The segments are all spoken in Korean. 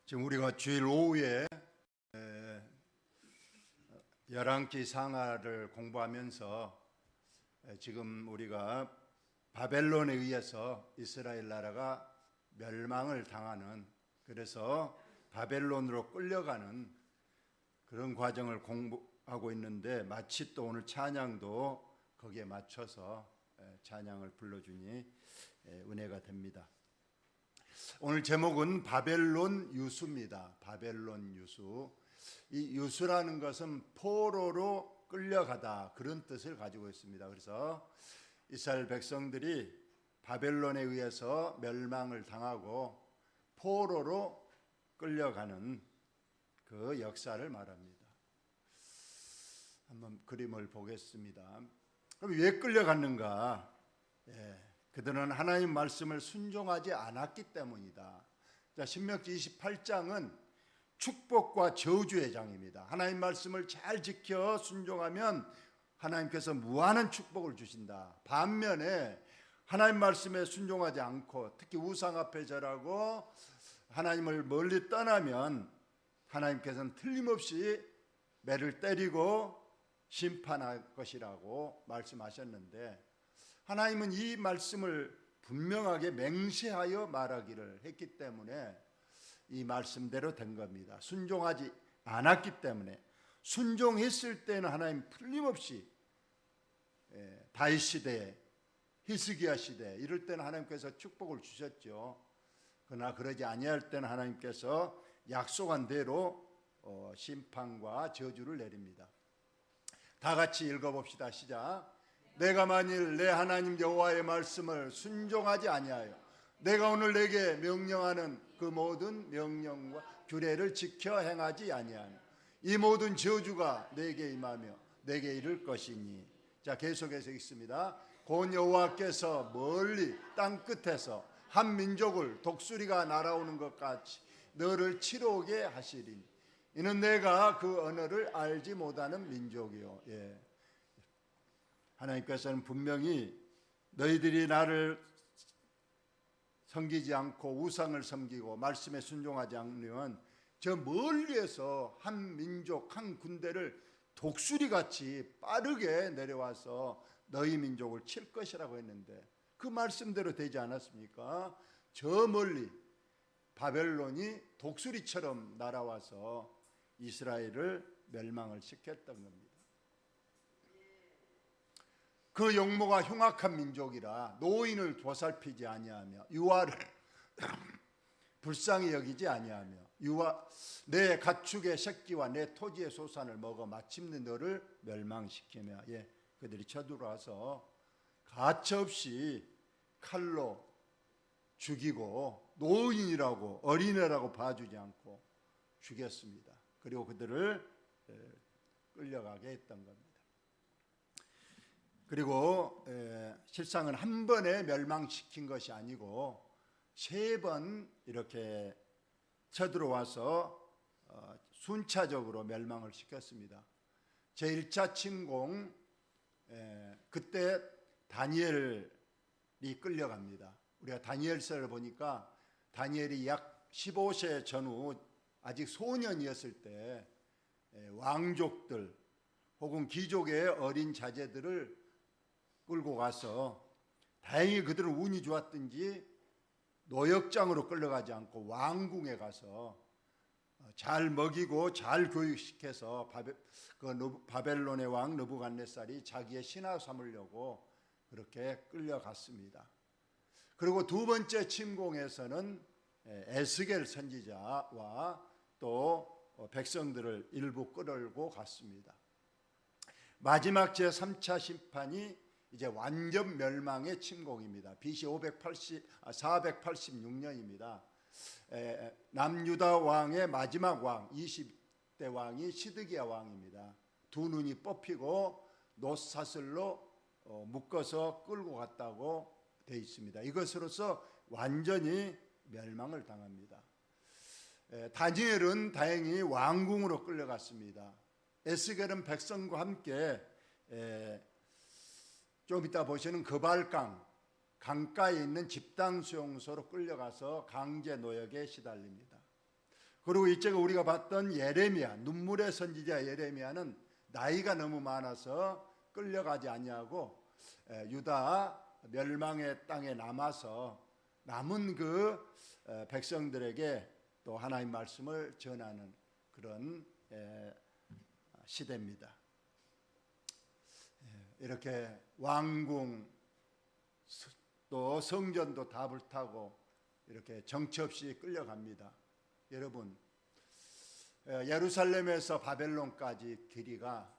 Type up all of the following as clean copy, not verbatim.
지금 우리가 주일 오후에 열왕기 상하를 공부하면서 지금 우리가 바벨론에 의해서 이스라엘 나라가 멸망을 당하는, 그래서 바벨론으로 끌려가는 그런 과정을 공부하고 있는데, 마치 또 오늘 찬양도 거기에 맞춰서 찬양을 불러주니 은혜가 됩니다. 오늘 제목은 바벨론 유수입니다. 바벨론 유수. 이 유수라는 것은 포로로 끌려가다, 그런 뜻을 가지고 있습니다. 그래서 이스라엘 백성들이 바벨론에 의해서 멸망을 당하고 포로로 끌려가는 그 역사를 말합니다. 한번 그림을 보겠습니다. 그럼 왜 끌려갔는가? 그들은 하나님 말씀을 순종하지 않았기 때문이다. 자, 신명기 28장은 축복과 저주의 장입니다. 하나님 말씀을 잘 지켜 순종하면 하나님께서 무한한 축복을 주신다. 반면에 하나님 말씀에 순종하지 않고 특히 우상 앞에 절하고 하나님을 멀리 떠나면 하나님께서는 틀림없이 매를 때리고 심판할 것이라고 말씀하셨는데, 하나님은 이 말씀을 분명하게 맹세하여 말하기를 했기 때문에 이 말씀대로 된 겁니다. 순종하지 않았기 때문에. 순종했을 때는 하나님 틀림없이 다윗 시대에, 히스기야 시대 이럴 때는 하나님께서 축복을 주셨죠. 그러나 그러지 아니할 때는 하나님께서 약속한 대로 심판과 저주를 내립니다. 다 같이 읽어봅시다. 시작. 내가 만일 내 하나님 여호와의 말씀을 순종하지 아니하여 내가 오늘 내게 명령하는 그 모든 명령과 규례를 지켜 행하지 아니하니 이 모든 저주가 내게 임하며 내게 이를 것이니. 자, 계속해서 읽습니다. 곧 여호와께서 멀리 땅 끝에서 한 민족을 독수리가 날아오는 것 같이 너를 치러오게 하시리니 이는 내가 그 언어를 알지 못하는 민족이요. 하나님께서는 분명히 너희들이 나를 섬기지 않고 우상을 섬기고 말씀에 순종하지 않으면 저 멀리에서 한 민족, 한 군대를 독수리같이 빠르게 내려와서 너희 민족을 칠 것이라고 했는데 그 말씀대로 되지 않았습니까? 저 멀리 바벨론이 독수리처럼 날아와서 이스라엘을 멸망을 시켰던 겁니다. 그 용모가 흉악한 민족이라 노인을 보살피지 아니하며 유아를 불쌍히 여기지 아니하며 내 가축의 새끼와 내 토지의 소산을 먹어 마침내 너를 멸망시키며. 그들이 쳐들어와서 가차없이 칼로 죽이고 노인이라고 어린애라고 봐주지 않고 죽였습니다. 그리고 그들을 끌려가게 했던 겁니다. 그리고 실상은 한 번에 멸망시킨 것이 아니고 세 번 이렇게 쳐들어와서 순차적으로 멸망을 시켰습니다. 제1차 침공, 그때 다니엘이 끌려갑니다. 우리가 다니엘서를 보니까 다니엘이 약 15세 전후 아직 소년이었을 때 왕족들 혹은 귀족의 어린 자제들을 끌고 가서, 다행히 그들은 운이 좋았든지 노역장으로 끌려가지 않고 왕궁에 가서 잘 먹이고 잘 교육시켜서 바벨론의 왕 느부갓네살이 자기의 신하 삼으려고 그렇게 끌려갔습니다. 그리고 두 번째 침공에서는 에스겔 선지자와 또 백성들을 일부 끌고 갔습니다. 마지막 제3차 심판이 이제 완전 멸망의 침공입니다. BC 486년입니다. 남유다 왕의 마지막 왕 20대 왕이 시드기야 왕입니다. 두 눈이 뽑히고 놋사슬로 묶어서 끌고 갔다고 되어 있습니다. 이것으로서 완전히 멸망을 당합니다. 다니엘은 다행히 왕궁으로 끌려갔습니다. 에스겔은 백성과 함께 좀 이따 보시는 그발강 강가에 있는 집단 수용소로 끌려가서 강제 노역에 시달립니다. 그리고 이제가 우리가 봤던 예레미야, 눈물의 선지자 예레미야는 나이가 너무 많아서 끌려가지 아니하고 유다 멸망의 땅에 남아서 남은 그 백성들에게 또 하나님 말씀을 전하는 그런 시대입니다. 이렇게 왕궁 또 성전도 다 불타고 이렇게 정처 없이 끌려갑니다. 여러분, 예루살렘에서 바벨론까지 길이가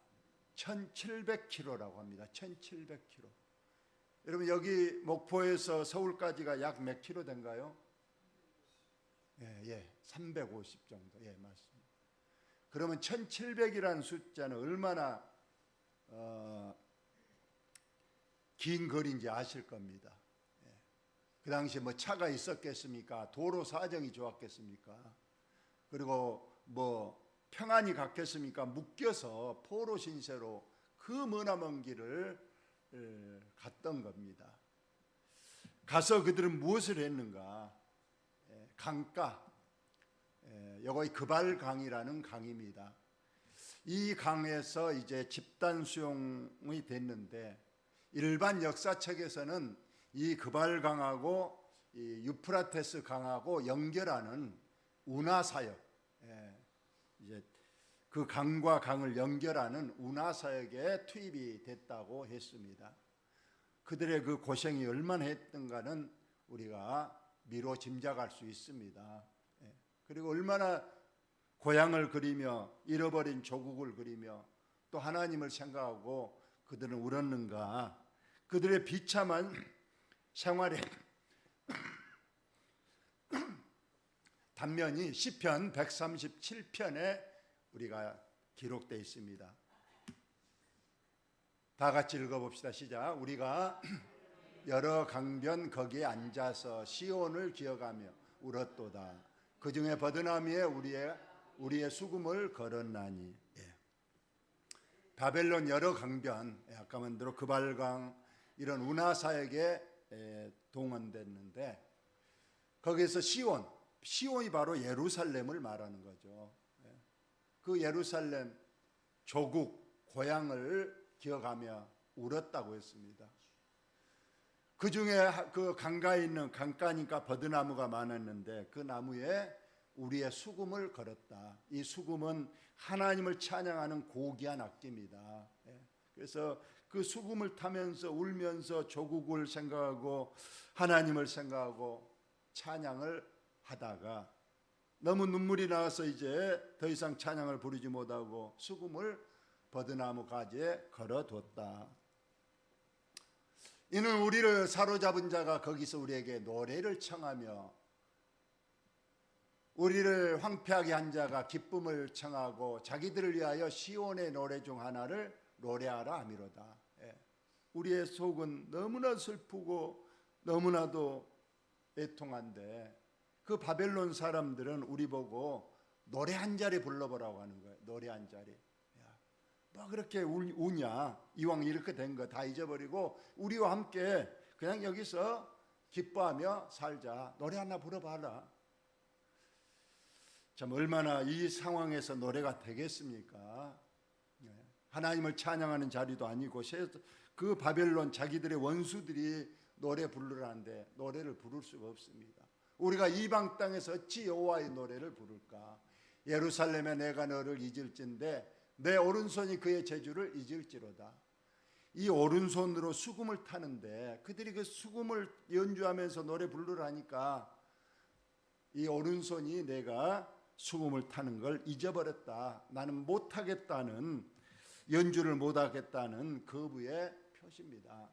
1700km라고 합니다. 1700km. 여러분, 여기 목포에서 서울까지가 약 몇 킬로 된가요? 350 정도. 맞습니다. 그러면 1700이라는 숫자는 얼마나 긴 거리인지 아실 겁니다. 그 당시에 뭐 차가 있었겠습니까? 도로 사정이 좋았겠습니까? 그리고 뭐 평안이 갔겠습니까? 묶여서 포로 신세로 그 머나먼 길을 갔던 겁니다. 가서 그들은 무엇을 했는가? 강가, 여기 그발강이라는 강입니다. 이 강에서 이제 집단 수용이 됐는데 일반 역사책에서는 이 그발강하고 이 유프라테스 강하고 연결하는 운하사역, 이제 그 강과 강을 연결하는 운하사역에 투입이 됐다고 했습니다. 그들의 그 고생이 얼마나 했던가는 우리가 미로 짐작할 수 있습니다. 그리고 얼마나 고향을 그리며 잃어버린 조국을 그리며 또 하나님을 생각하고 그들은 울었는가. 그들의 비참한 생활의 단면이 시편 137편에 우리가 기록되어 있습니다. 다 같이 읽어봅시다. 시작. 우리가 여러 강변 거기에 앉아서 시온을 기억하며 울었도다. 그 중에 버드나미에 우리의 수금을 걸었나니. 바벨론 여러 강변, 아까 만 대로 그발강 이런 운하사역에 동원됐는데 거기에서 시온이 바로 예루살렘을 말하는 거죠. 그 예루살렘 조국 고향을 기억하며 울었다고 했습니다. 그 중에 그 강가에 있는 강가니까 버드나무가 많았는데 그 나무에 우리의 수금을 걸었다. 이 수금은 하나님을 찬양하는 고귀한 악기입니다. 그래서 그 수금을 타면서 울면서 조국을 생각하고 하나님을 생각하고 찬양을 하다가 너무 눈물이 나와서 이제 더 이상 찬양을 부르지 못하고 수금을 버드나무 가지에 걸어뒀다. 이는 우리를 사로잡은 자가 거기서 우리에게 노래를 청하며 우리를 황폐하게 한 자가 기쁨을 청하고 자기들을 위하여 시온의 노래 중 하나를 노래하라 하미로다. 우리의 속은 너무나 슬프고 너무나도 애통한데 그 바벨론 사람들은 우리 보고 노래 한 자리 불러보라고 하는 거예요. 노래 한 자리. 뭐 그렇게 우냐? 이왕 이렇게 된 거 다 잊어버리고 우리와 함께 그냥 여기서 기뻐하며 살자. 노래 하나 불러봐라. 참 얼마나 이 상황에서 노래가 되겠습니까? 하나님을 찬양하는 자리도 아니고 그 바벨론 자기들의 원수들이 노래 부르라는데 노래를 부를 수가 없습니다. 우리가 이방 땅에서 어찌 여호와의 노래를 부를까? 예루살렘에 내가 너를 잊을진데 내 오른손이 그의 제주를 잊을지로다. 이 오른손으로 수금을 타는데 그들이 그 수금을 연주하면서 노래 부르라니까 이 오른손이 내가 수금을 타는 걸 잊어버렸다. 나는 못하겠다는, 연주를 못하겠다는 거부의 표시입니다.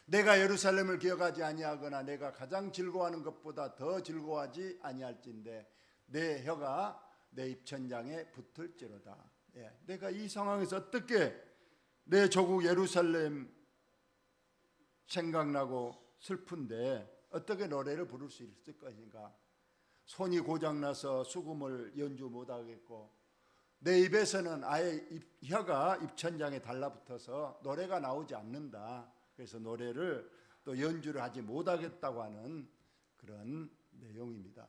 내가 예루살렘을 기억하지 아니하거나 내가 가장 즐거워하는 것보다 더 즐거워하지 아니할진대 내 혀가 내 입천장에 붙을지로다. 내가 이 상황에서 어떻게 내 조국 예루살렘 생각나고 슬픈데 어떻게 노래를 부를 수 있을 것인가? 손이 고장나서 수금을 연주 못하겠고 내 입에서는 아예 혀가 입천장에 달라붙어서 노래가 나오지 않는다. 그래서 노래를 또 연주를 하지 못하겠다고 하는 그런 내용입니다.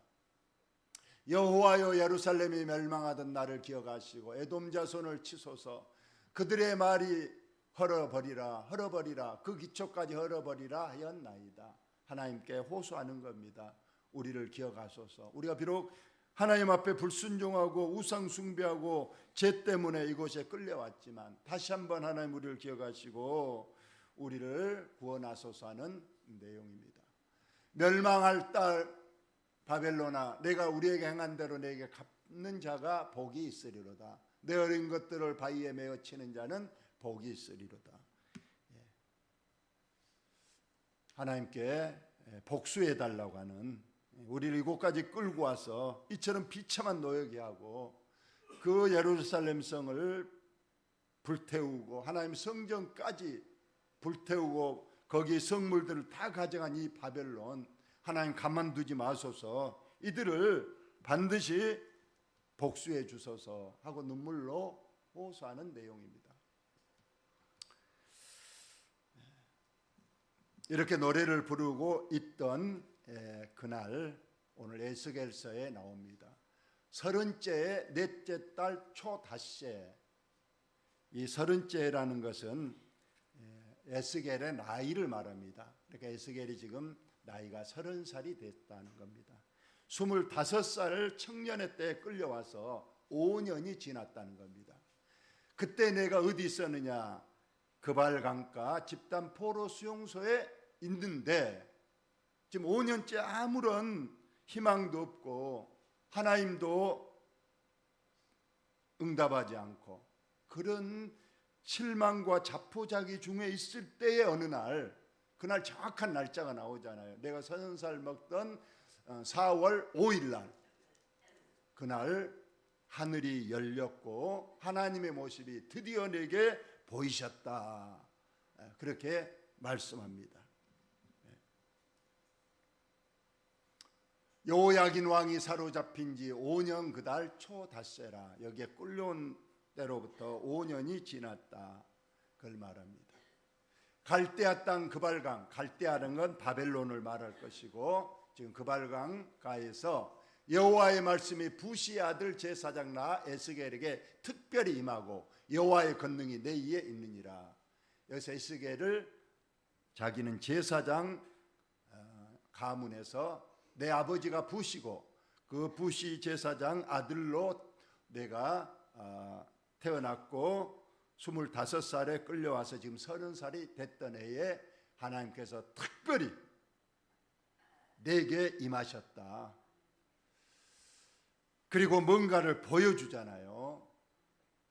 여호와여 예루살렘이 멸망하던 날을 기억하시고 에돔 자손을 치소서. 그들의 말이 헐어버리라 그 기초까지 헐어버리라 하였나이다. 하나님께 호소하는 겁니다. 우리를 기억하소서. 우리가 비록 하나님 앞에 불순종하고 우상 숭배하고 죄 때문에 이곳에 끌려왔지만 다시 한번 하나님 우리를 기억하시고 우리를 구원하소서 하는 내용입니다. 멸망할 딸 바벨론아, 내가 우리에게 행한 대로 내게 갚는 자가 복이 있으리로다. 내 어린 것들을 바위에 메어 치는 자는 복이 있으리로다. 하나님께 복수해 달라고 하는, 우리를 이곳까지 끌고 와서 이처럼 비참한 노역이 하고 그 예루살렘 성을 불태우고 하나님 성전까지 불태우고 거기 성물들을 다 가져간 이 바벨론, 하나님 가만두지 마소서. 이들을 반드시 복수해 주소서 하고 눈물로 호소하는 내용입니다. 이렇게 노래를 부르고 있던 그날 오늘 에스겔서에 나옵니다. 30째의 넷째 달 초닷새. 이 30째라는 것은 에스겔의 나이를 말합니다. 그러니까 에스겔이 지금 나이가 30살이 됐다는 겁니다. 25살 청년의 때에 끌려와서 5년이 지났다는 겁니다. 그때 내가 어디 있었느냐? 그발 강가 집단 포로 수용소에 있는데 지금 5년째 아무런 희망도 없고 하나님도 응답하지 않고 그런 실망과 자포자기 중에 있을 때의 어느 날, 그날 정확한 날짜가 나오잖아요. 내가 30살 먹던 4월 5일 날, 그날 하늘이 열렸고 하나님의 모습이 드디어 내게 보이셨다. 그렇게 말씀합니다. 여호야긴 왕이 사로잡힌 지 5년 그달 초닷새라. 여기에 끌려온 때로부터 5년이 지났다. 그걸 말합니다. 갈대아 땅 그발강, 갈대아라는 건 바벨론을 말할 것이고 지금 그발강 가에서 여호와의 말씀이 부시의 아들 제사장 나 에스겔에게 특별히 임하고 여호와의 권능이 내 위에 있느니라. 여기서 에스겔을 자기는 제사장 가문에서 내 아버지가 부시고 그 부시 제사장 아들로 내가 태어났고 25살에 끌려와서 지금 30살이 됐던 해에 하나님께서 특별히 내게 임하셨다. 그리고 뭔가를 보여주잖아요.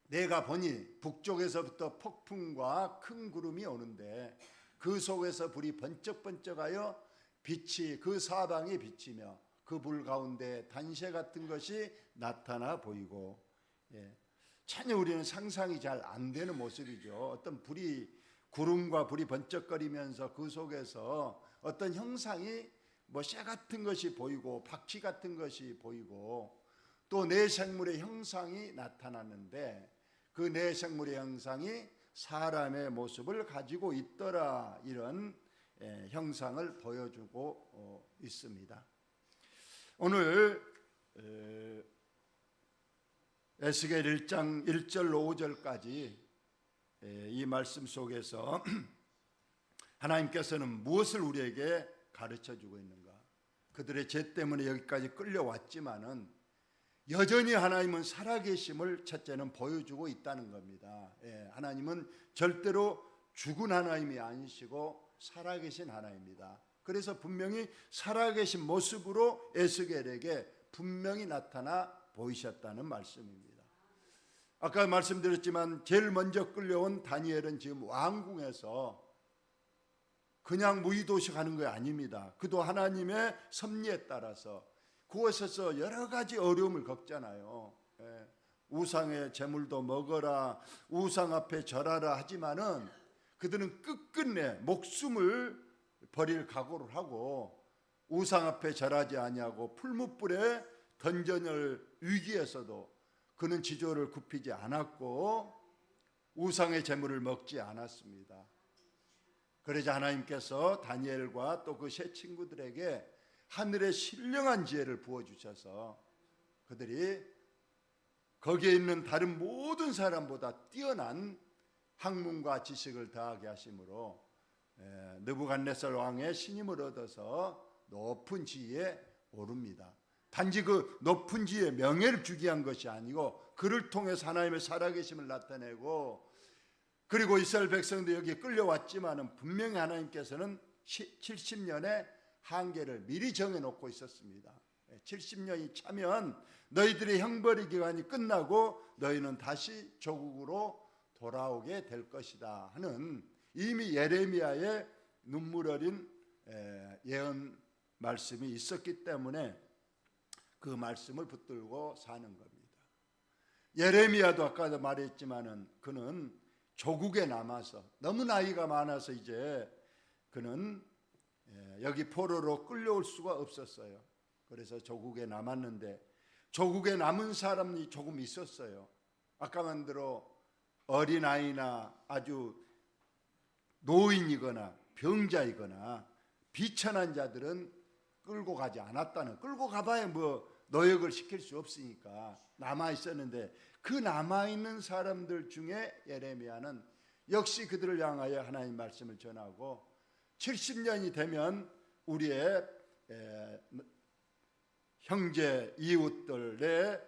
내가 보니 북쪽에서부터 폭풍과 큰 구름이 오는데 그 속에서 불이 번쩍번쩍하여 빛이 그 사방에 비치며 그 불 가운데 단세 같은 것이 나타나 보이고, 전혀 우리는 상상이 잘 안 되는 모습이죠. 어떤 불이, 구름과 불이 번쩍거리면서 그 속에서 어떤 형상이 쇠 같은 것이 보이고 바퀴 같은 것이 보이고 또 내 생물의 형상이 나타났는데 그 내 생물의 형상이 사람의 모습을 가지고 있더라. 이런 형상을 보여주고 있습니다. 오늘 에스겔 1장 1절로 5절까지 이 말씀 속에서 하나님께서는 무엇을 우리에게 가르쳐주고 있는가? 그들의 죄 때문에 여기까지 끌려왔지만은 여전히 하나님은 살아계심을 첫째는 보여주고 있다는 겁니다. 하나님은 절대로 죽은 하나님이 아니시고 살아계신 하나님입니다. 그래서 분명히 살아계신 모습으로 에스겔에게 분명히 나타나 보이셨다는 말씀입니다. 아까 말씀드렸지만 제일 먼저 끌려온 다니엘은 지금 왕궁에서 그냥 무의도식하는 거 아닙니다. 그도 하나님의 섭리에 따라서 그곳에서 여러 가지 어려움을 겪잖아요. 우상의 제물도 먹어라, 우상 앞에 절하라 하지만은 그들은 끝끝내 목숨을 버릴 각오를 하고 우상 앞에 절하지 아니하고 풀무불에 던져낼 위기에서도 그는 지조를 굽히지 않았고 우상의 제물을 먹지 않았습니다. 그러자 하나님께서 다니엘과 또 그 세 친구들에게 하늘의 신령한 지혜를 부어주셔서 그들이 거기에 있는 다른 모든 사람보다 뛰어난 학문과 지식을 더하게 하심으로 느부갓네살 왕의 신임을 얻어서 높은 지위에 오릅니다. 단지 그 높은 지위에 명예를 주기 위한 것이 아니고 그를 통해서 하나님의 살아계심을 나타내고, 그리고 이스라엘 백성도 여기에 끌려왔지만은 분명히 하나님께서는 70년의 한계를 미리 정해놓고 있었습니다. 70년이 차면 너희들의 형벌의 기간이 끝나고 너희는 다시 조국으로 돌아오게 될 것이다 하는 이미 예레미야의 눈물 어린 예언 말씀이 있었기 때문에 그 말씀을 붙들고 사는 겁니다. 예레미야도 아까도 말했지만은 그는 조국에 남아서 너무 나이가 많아서 이제 그는 여기 포로로 끌려올 수가 없었어요. 그래서 조국에 남았는데 조국에 남은 사람이 조금 있었어요. 아까만 들어 어린아이나 아주 노인이거나 병자이거나 비천한 자들은 끌고 가지 않았다는, 끌고 가봐야 뭐 노역을 시킬 수 없으니까 남아 있었는데, 그 남아 있는 사람들 중에 예레미야는 역시 그들을 향하여 하나님 말씀을 전하고 70년이 되면 우리의 형제 이웃들의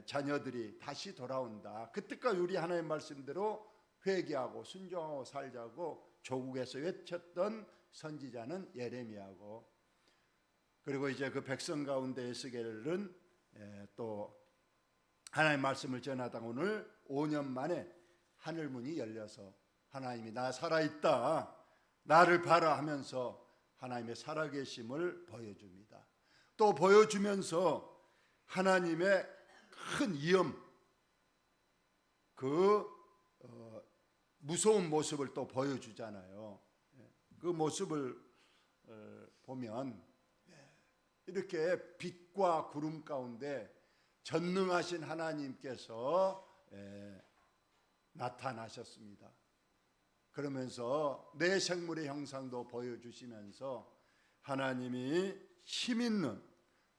자녀들이 다시 돌아온다. 그때까지 우리 하나님 말씀대로 회개하고 순종하고 살자고 조국에서 외쳤던 선지자는 예레미야고, 그리고 이제 그 백성 가운데 에스겔은 또 하나님 말씀을 전하다가 오늘 5년 만에 하늘문이 열려서 하나님이 나 살아있다, 나를 봐라 하면서 하나님의 살아계심을 보여줍니다. 또 보여주면서 하나님의 큰 위엄, 그 무서운 모습을 또 보여주잖아요. 그 모습을 보면 이렇게 빛과 구름 가운데 전능하신 하나님께서 나타나셨습니다. 그러면서 내 생물의 형상도 보여주시면서 하나님이 힘있는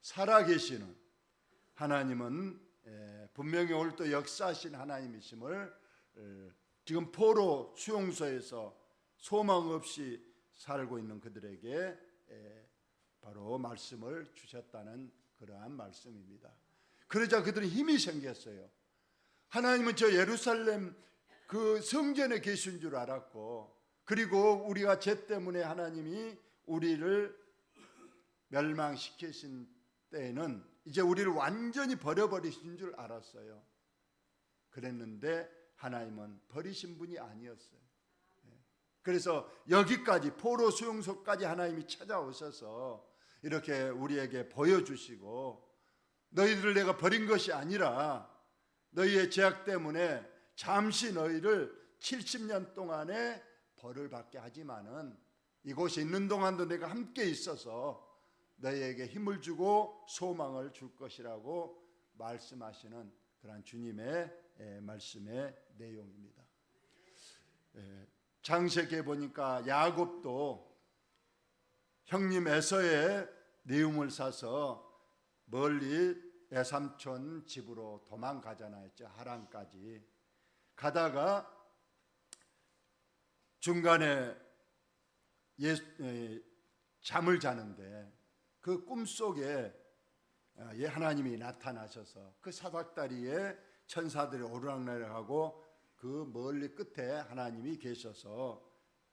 살아계시는 하나님은 분명히 오늘 또 역사하신 하나님이심을 지금 포로 수용소에서 소망 없이 살고 있는 그들에게 바로 말씀을 주셨다는 그러한 말씀입니다. 그러자 그들은 힘이 생겼어요. 하나님은 저 예루살렘 그 성전에 계신 줄 알았고, 그리고 우리가 죄 때문에 하나님이 우리를 멸망시키신 때에는 이제 우리를 완전히 버려버리신 줄 알았어요. 그랬는데 하나님은 버리신 분이 아니었어요. 그래서 여기까지 포로 수용소까지 하나님이 찾아오셔서 이렇게 우리에게 보여주시고, 너희들을 내가 버린 것이 아니라 너희의 죄악 때문에 잠시 너희를 70년 동안의 벌을 받게 하지만은 이곳에 있는 동안도 내가 함께 있어서 너희에게 힘을 주고 소망을 줄 것이라고 말씀하시는 그런 주님의 말씀의 내용입니다. 창세기에 보니까 야곱도 형님 에서의 미움을 사서 멀리 외삼촌 집으로 도망가잖아요. 하란까지 가다가 중간에 잠을 자는데 그 꿈속에 하나님이 나타나셔서 그 사닥다리에 천사들이 오르락내락하고 그 멀리 끝에 하나님이 계셔서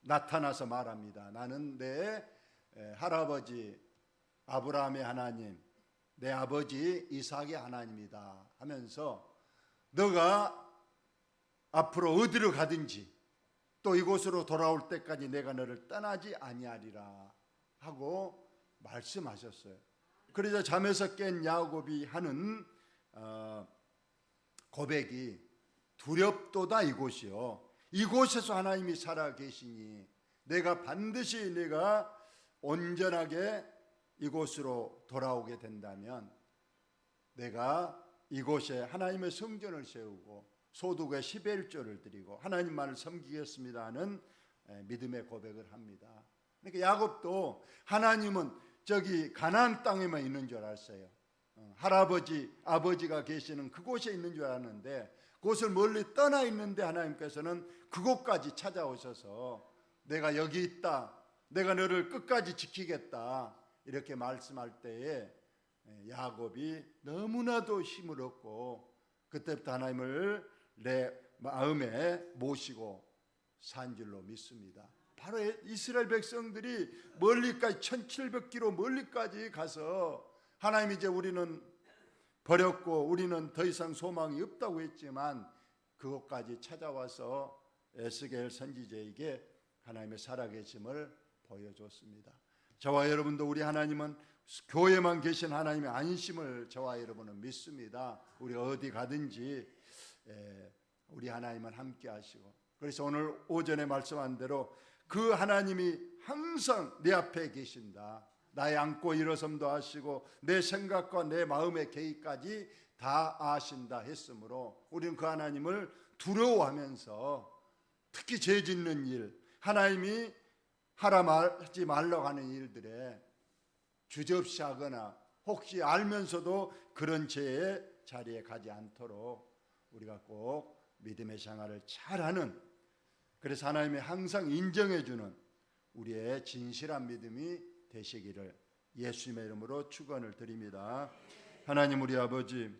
나타나서 말합니다. 나는 내 할아버지 아브라함의 하나님, 내 아버지 이삭의 하나님이다 하면서 너가 앞으로 어디로 가든지 또 이곳으로 돌아올 때까지 내가 너를 떠나지 아니하리라 하고 말씀하셨어요. 그러자 잠에서 깬 야곱이 하는 고백이 두렵도다 이곳이요, 이곳에서 하나님이 살아 계시니 내가 반드시 내가 온전하게 이곳으로 돌아오게 된다면 내가 이곳에 하나님의 성전을 세우고 소득의 11조를 드리고 하나님만을 섬기겠습니다 하는 믿음의 고백을 합니다. 그러니까 야곱도 하나님은 저기 가나안 땅에만 있는 줄 알았어요. 할아버지, 아버지가 계시는 그곳에 있는 줄 알았는데 그곳을 멀리 떠나 있는데 하나님께서는 그곳까지 찾아오셔서 내가 여기 있다, 내가 너를 끝까지 지키겠다 이렇게 말씀할 때에 야곱이 너무나도 힘을 얻고 그때부터 하나님을 내 마음에 모시고 산 줄로 믿습니다. 바로 이스라엘 백성들이 멀리까지 1700km 멀리까지 가서 하나님 이제 우리는 버렸고 우리는 더 이상 소망이 없다고 했지만 그곳까지 찾아와서 에스겔 선지자에게 하나님의 살아계심을 보여줬습니다. 저와 여러분도 우리 하나님은 교회만 계신 하나님의 안심을 저와 여러분은 믿습니다. 우리가 어디 가든지 우리 하나님은 함께 하시고, 그래서 오늘 오전에 말씀한 대로 그 하나님이 항상 내 앞에 계신다, 나의 앉고 일어섬도 아시고 내 생각과 내 마음의 계획까지 다 아신다 했으므로 우리는 그 하나님을 두려워하면서 특히 죄 짓는 일, 하나님이 하지 말라고 하는 일들에 주저없이 하거나 혹시 알면서도 그런 죄의 자리에 가지 않도록 우리가 꼭 믿음의 생활을 잘하는, 그래서 하나님이 항상 인정해 주는 우리의 진실한 믿음이 되시기를 예수님의 이름으로 축원을 드립니다. 하나님 우리 아버지,